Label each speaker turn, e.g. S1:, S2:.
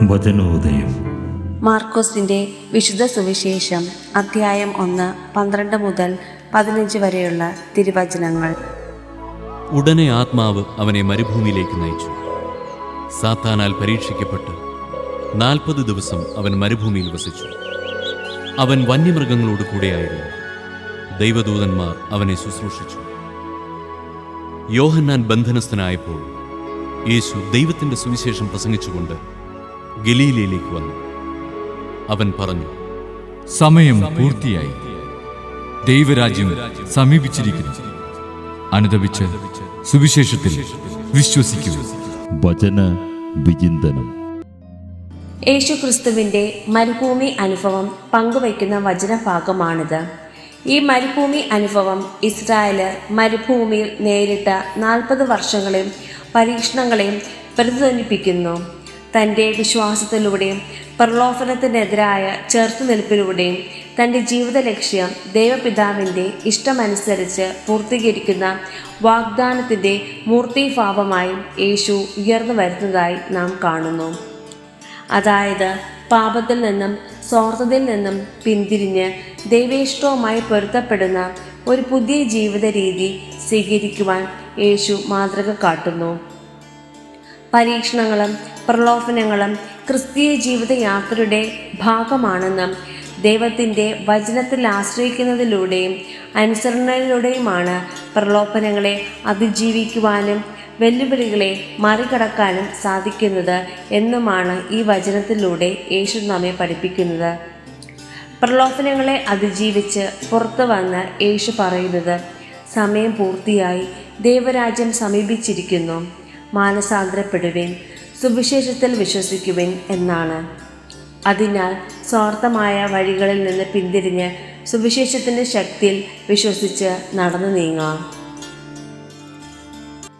S1: വചനോദയം.
S2: മാർക്കോസിൻ്റെ വിശുദ്ധ സുവിശേഷം അധ്യായം 1, 12 മുതൽ 15 വരെയുള്ള തിരുവചനങ്ങൾ.
S3: ഉടനെ ആത്മാവ് അവനെ മരുഭൂമിയിലേക്ക് നയിച്ചു. സാത്താനാൽ പരീക്ഷിക്കപ്പെട്ട് 40 ദിവസം അവൻ മരുഭൂമിയിൽ വസിച്ചു. അവൻ വന്യമൃഗങ്ങളോട് കൂടെയായിരുന്നു. ദൈവദൂതന്മാർ അവനെ ശുശ്രൂഷിച്ചു. യോഹന്നാൻ ബന്ധനസ്ഥനായപ്പോൾ യേശു ദൈവത്തിൻ്റെ സുവിശേഷം പ്രസംഗിച്ചുകൊണ്ട് ഗലീലയിലേക്ക് വന്നു. അവൻ പറഞ്ഞു,
S4: സമയം പൂർത്തിയായി, ദൈവരാജ്യം സമീപിച്ചിരിക്കുന്നു. അനുതപിച്ച് സുവിശേഷത്തിൽ വിശ്വസിക്കുക.
S1: വചന വിചിന്തനം.
S2: യേശുക്രിസ്തുവിൻ്റെ മരുഭൂമി അനുഭവം പങ്കുവയ്ക്കുന്ന വചനഭാഗമാണിത്. ഈ മരുഭൂമി അനുഭവം ഇസ്രായേലർ മരുഭൂമിയിൽ നേരിട്ട 40 വർഷങ്ങളെയും പരീക്ഷണങ്ങളെയും പ്രതിധ്വനിപ്പിക്കുന്നു. തൻ്റെ വിശ്വാസത്തിലൂടെയും പ്രലോഭനത്തിനെതിരായ ചെറുത്തുനിൽപ്പിലൂടെയും തൻ്റെ ജീവിത ലക്ഷ്യം ദൈവപിതാവിൻ്റെ ഇഷ്ടമനുസരിച്ച് പൂർത്തീകരിക്കുന്ന വാഗ്ദാനത്തിൻ്റെ മൂർത്തീഭാവമായും യേശു ഉയർന്നു വരുന്നതായി നാം കാണുന്നു. അതായത് പാപത്തിൽ നിന്നും സ്വാർത്ഥതയിൽ നിന്നും പിന്തിരിഞ്ഞ് ദൈവേഷ്ടവുമായി പൊരുത്തപ്പെടുന്ന ഒരു പുതിയ ജീവിത രീതി സ്വീകരിക്കുവാൻ യേശു മാതൃക കാട്ടുന്നു. പരീക്ഷണങ്ങളും പ്രലോഭനങ്ങളും ക്രിസ്തീയ ജീവിതയാത്രയുടെ ഭാഗമാണെന്നും ദൈവത്തിൻ്റെ വചനത്തിൽ ആശ്രയിക്കുന്നതിലൂടെയും അനുസരണയിലൂടെയുമാണ് പ്രലോഭനങ്ങളെ അതിജീവിക്കുവാനും വെല്ലുവിളികളെ മറികടക്കാനും സാധിക്കുന്നത് എന്നുമാണ് ഈ വചനത്തിലൂടെ യേശു നമ്മെ പഠിപ്പിക്കുന്നത്. പ്രലോഭനങ്ങളെ അതിജീവിച്ച് പുറത്തു വന്ന് യേശു പറയുന്നത്, സമയം പൂർത്തിയായി, ദൈവരാജ്യം സമീപിച്ചിരിക്കുന്നു, മാനസാന്തരപ്പെടുവിൻ, സുവിശേഷത്തിൽ വിശ്വസിക്കുവിൻ എന്നാണ്. അതിനാൽ സ്വാർത്ഥമായ വഴികളിൽ നിന്ന് പിന്തിരിഞ്ഞ് സുവിശേഷത്തിൻ്റെ ശക്തിയിൽ വിശ്വസിച്ച് നടന്നു നീങ്ങാം.